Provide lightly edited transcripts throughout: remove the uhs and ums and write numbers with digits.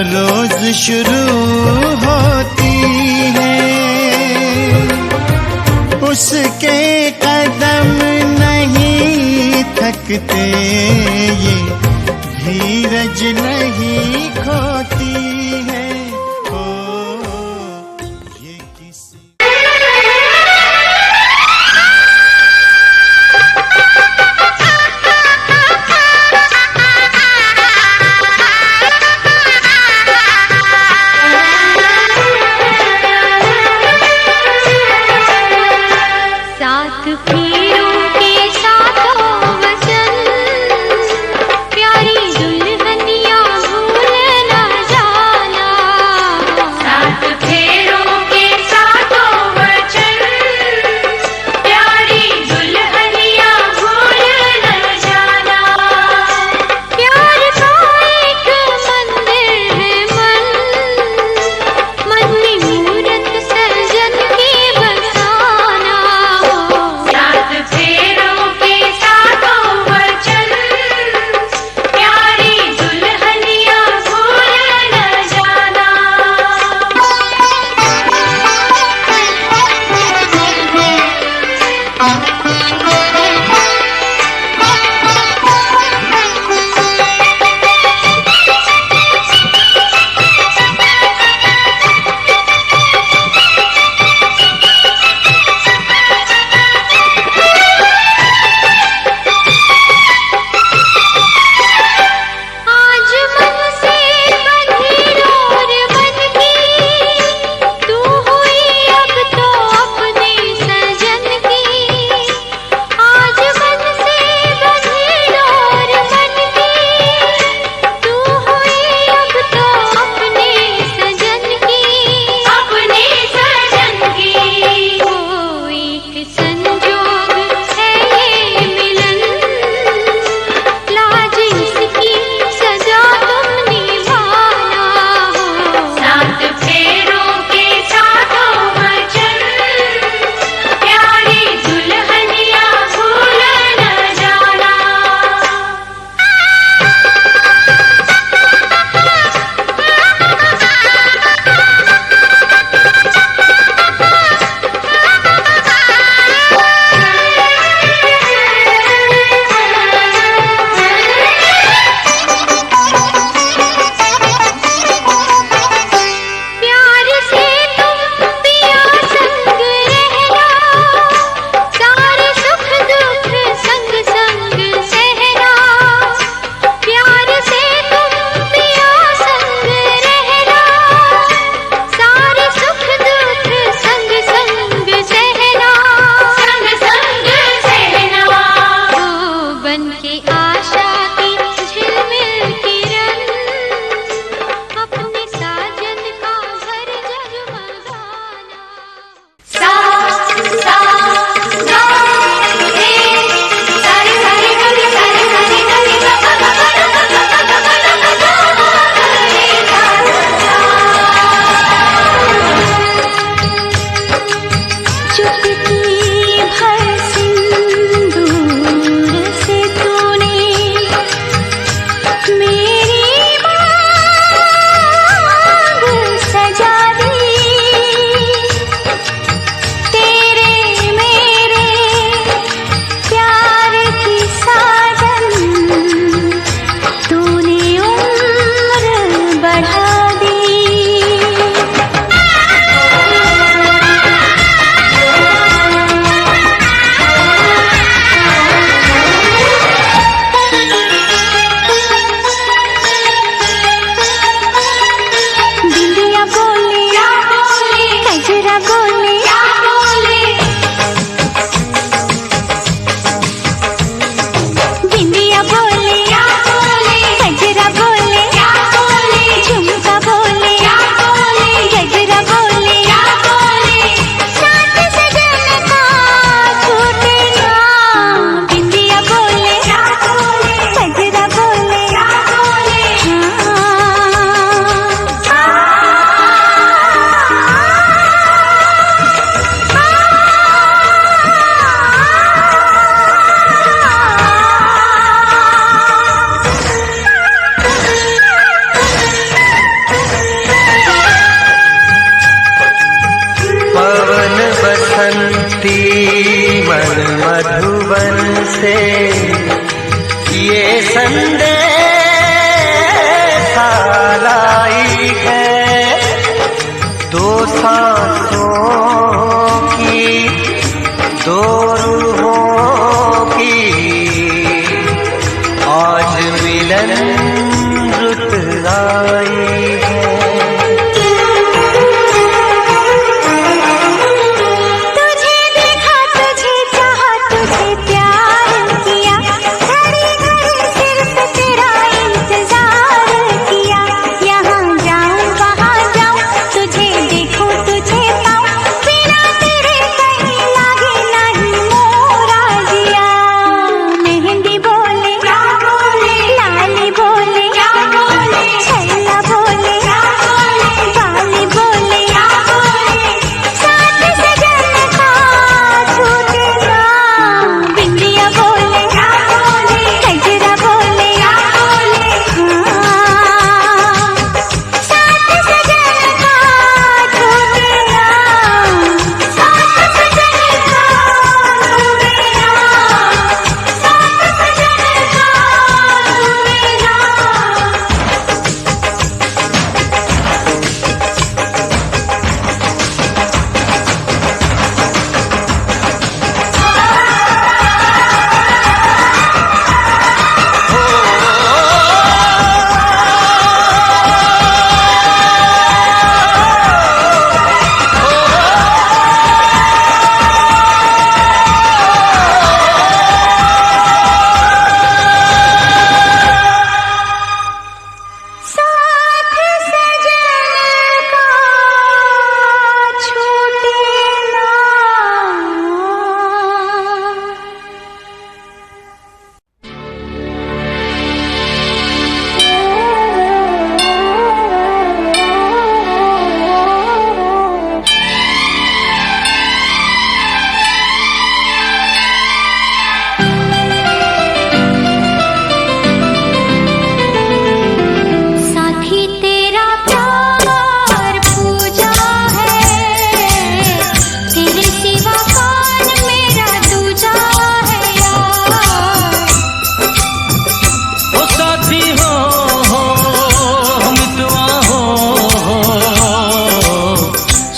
रोज शुरू होती है। उसके कदम नहीं थकते, ये धीरज नहीं खोती है। ओ ये किसी प्यारी दुल्हनिया भूल ना जा। से ये संदेश लाई है, दो सांसों की दो रूहों की आज मिलन रुत आई है।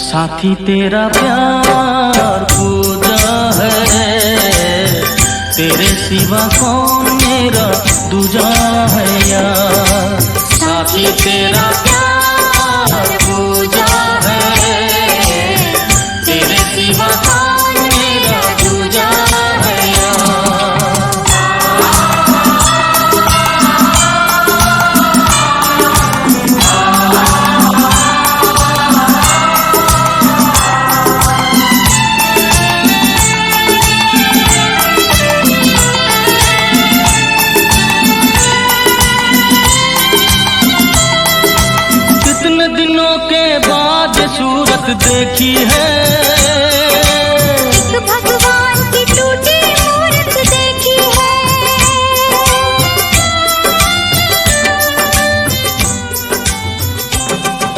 साथी तेरा प्यार पूजा है, तेरे सिवा कौन मेरा दूजा है यार। साथी तेरा प्यार पूजा है, तेरे सिवा कौन मेरा दूजा है देखी है, एक भगवान की टूटी मूरत देखी है।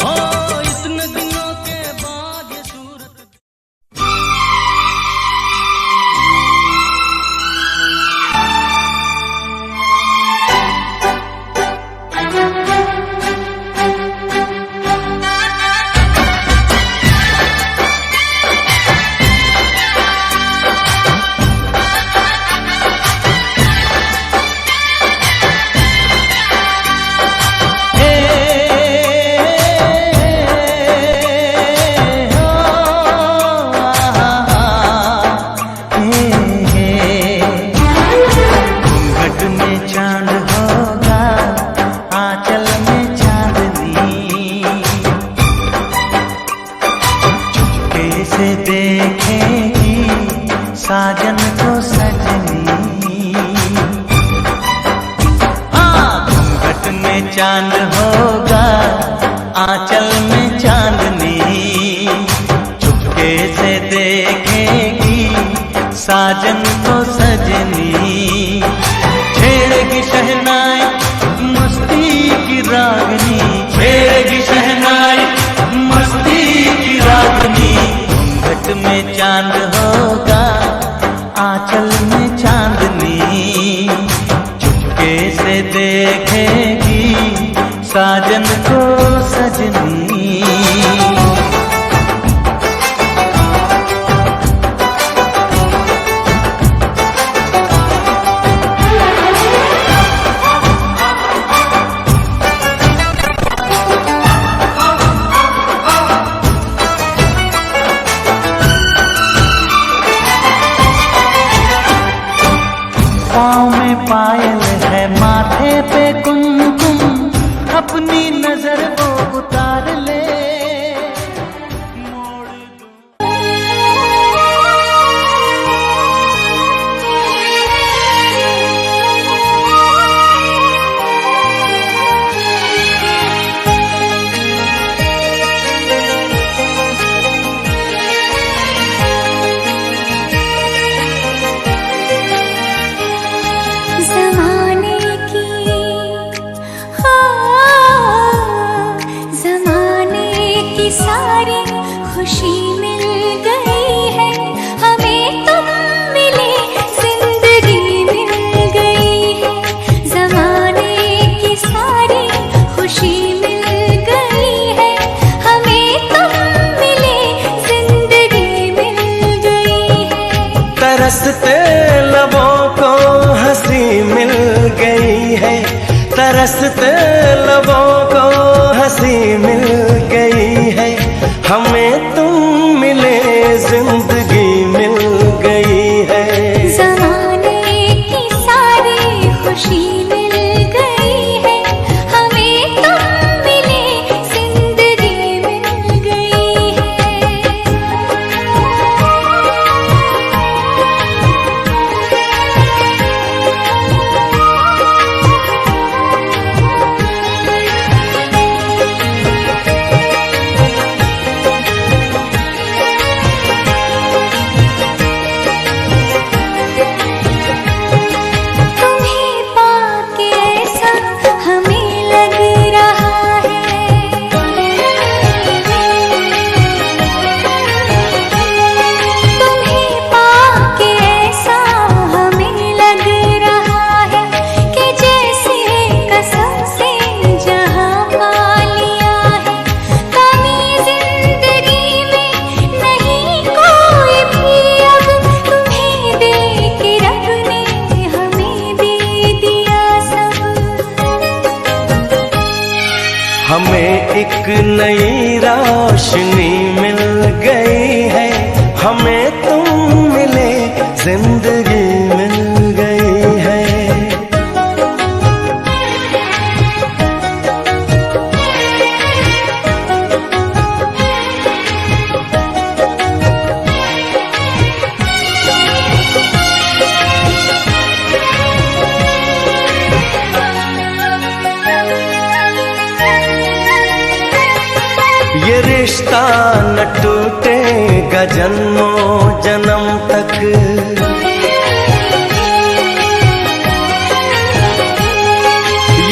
ओ इतने दिनों के बाद ये सूरत। साजन को सजनी, घूंघट में चांद होगा, आंचल में चांदनी, चुपके से देखेगी साजन को सजनी। छेड़ेगी शहनाई मस्ती की रागनी, छेड़ेगी शहनाई मस्ती की रागनी। घूंघट में चांद होगा, आंचल में चांदनी, की सारी खुशी मिल गई है हमें, तुम मिले जिंदगी मिल गई है। जमाने की सारी खुशी मिल गई है हमें, तुम मिले जिंदगी मिल गई है। तरसते लबों को हंसी मिल गई है, तरसते लबों को हंसी मिल गई है हमें, तुम मिले जिंदगी मिल गई है। जमाने की सारी खुशी मिल गई है हमें, तुम मिले जिंदगी मिल गई है। तुम्हें पाके ऐसा हमें लग रहा है, तुम्हें पाके ऐसा हमें लग रहा है कि जैसे कसम से जहां पा लिया है। कमी जिंदगी में नहीं कोई भी अब, तुम्हें दे के रब ने हमें दे दिया सब। हमें एक नई रोशनी मिल गई है हमें, तुम मिले जिंदगी मिल गई है। ये रिश्ता न टूटेगा जन्मों जन्म तक,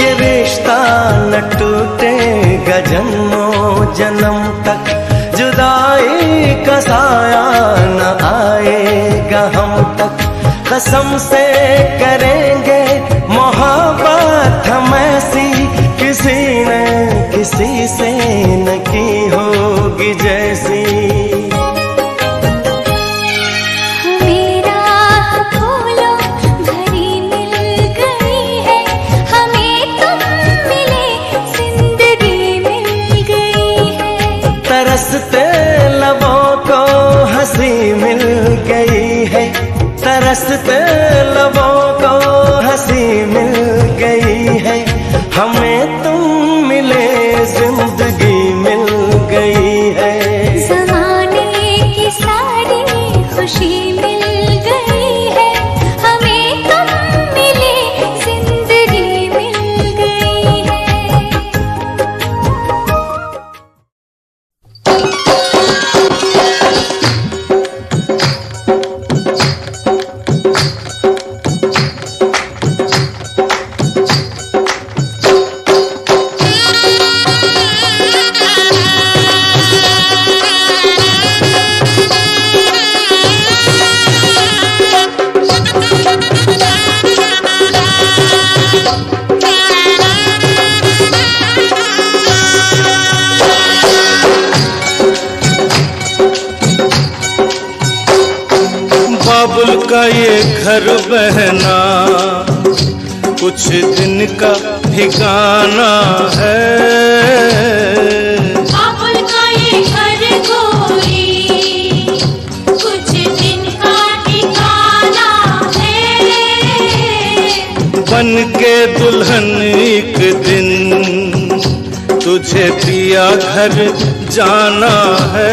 ये रिश्ता न टूटेगा जन्मों जन्म तक। जुदाई का साया न आएगा हम तक, कसम से करेंगे मोहब्बत हम ऐसी, किसी ने किसी से न की होगी जैसी। हमें राह खोलो घड़ी मिल गई है हमें, तुम मिले जिंदगी मिल गई है। तरसते लबों को हंसी मिल गई है, तरसते लबों को हंसी मिल गई है हमें, तुम मिले जिंदगी मिल गई है। जमाने की सारी खुशी मिल गई है हमें, तुम मिले जिंदगी मिल गई है। बाबुल का ये घर बहना कुछ दिन का ठिकाना है। बाबुल का ये घर गोरी कुछ दिन का ठिकाना है। बन के दुल्हन एक दिन तुझे पिया घर जाना है।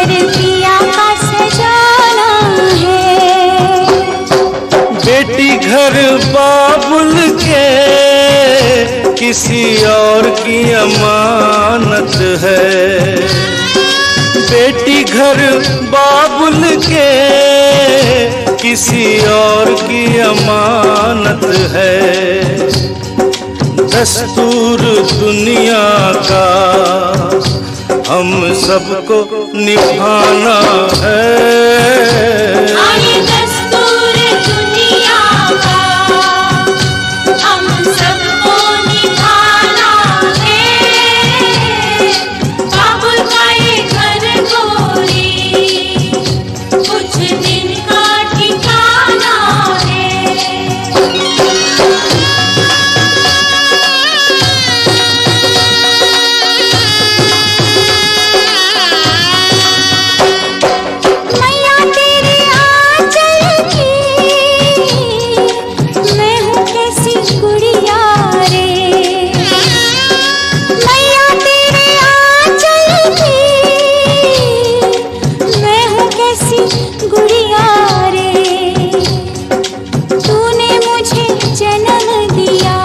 घर पिया का सजाना है। बेटी घर बाबुल के किसी और की अमानत है। बेटी घर बाबुल के किसी और की अमानत है। दस्तूर दुनिया का हम सबको निभाना है। आए दस्तूर दुनिया का हम सबको निभाना है। बाबुल का ये घर गोरी कुछ दिन का ठिकाना है। मैया तेरे आंचल की मैं हूँ कैसी गुड़िया रे। मैया तेरे आंचल की मैं हूँ कैसी गुड़िया रे। तूने मुझे जन्म दिया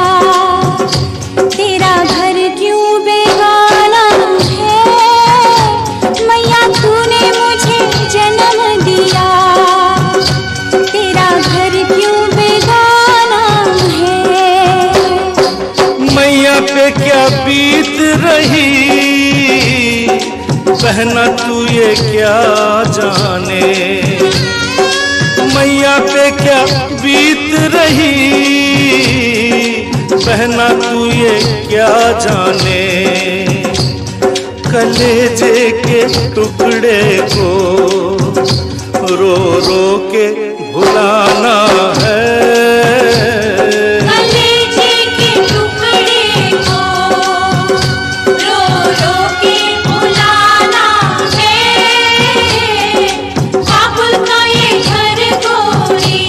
तेरा घर क्यों बेगाना है। मैया तूने मुझे जन्म दिया तेरा घर क्यों बेगाना है। मैया पे क्या बीत रही बहना तू ये क्या जाने। मैया पे क्या बीत रही बहना तू ये क्या जाने। कलेजे के टुकड़े को रो रो के भुलाना है। कलेजे के टुकड़े को रो रो के भुलाना है। बाबुल का ये घर गोरी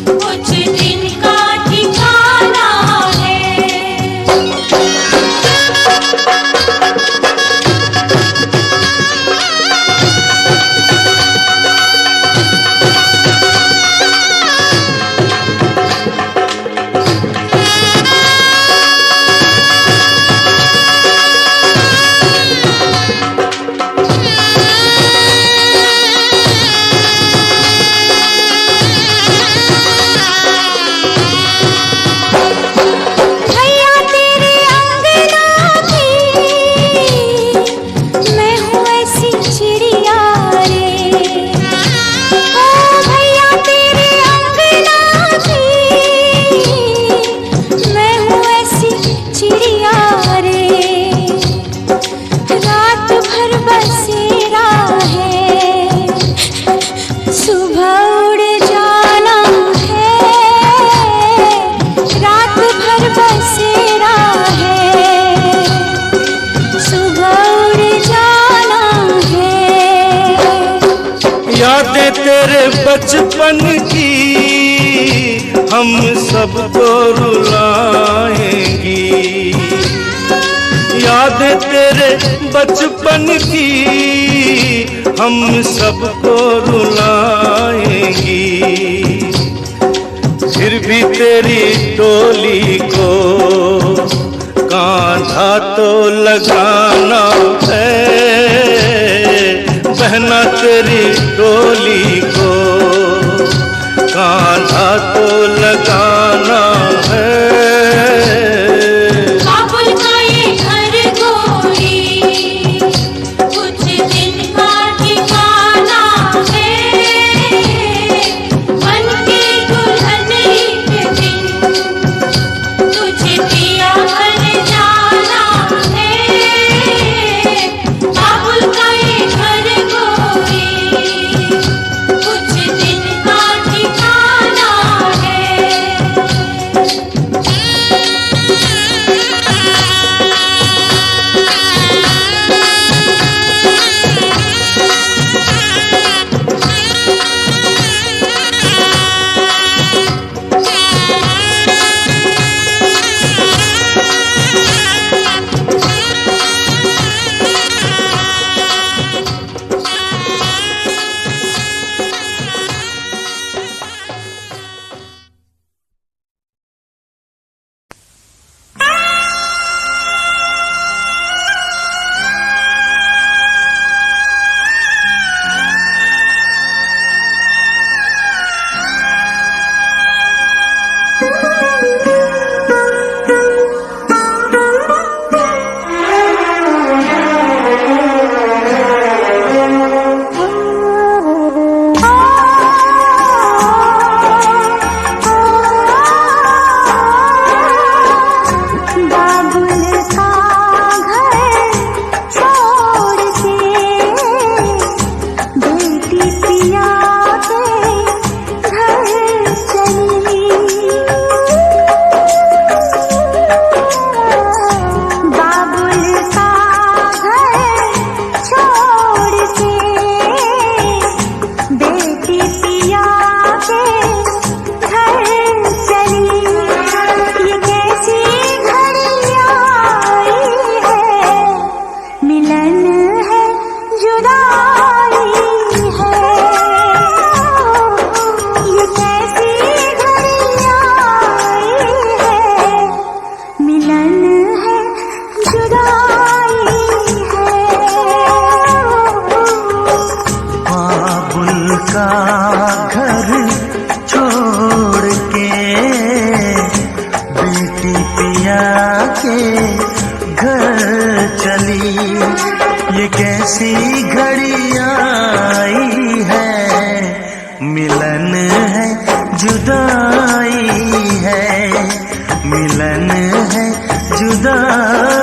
कुछ दिन का ठिकाना है। भैया तेरे अंगना की मैं हूँ ऐसी चिड़िया रे। ओ भैया तेरे अंगना की मैं हूँ ऐसी चिड़िया रे। रात भर बसेरा है सुबह उड़ जाना है। रात भर बसेरा है सुबह उड़ जाना है। यादें तेरे बचपन की हम सबको रुलाएंगी। यादें तेरे बचपन की हम सबको रुलाएंगी। फिर भी तेरी डोली को कांधा तो लगाना है। बहना तेरी डोली को कांधा तो लगाना है। बाबुल का ये घर गोरी कुछ दिन का ठिकाना है। बन के दुल्हन एक दिन तुझे पिया घर जाना है। बाबुल का ये घर गोरी कुछ दिन का ठिकाना है। का घर छोड़ के बेटी पिया के घर चली। ये कैसी घड़ी आई है, मिलन है जुदाई है, मिलन है जुदाई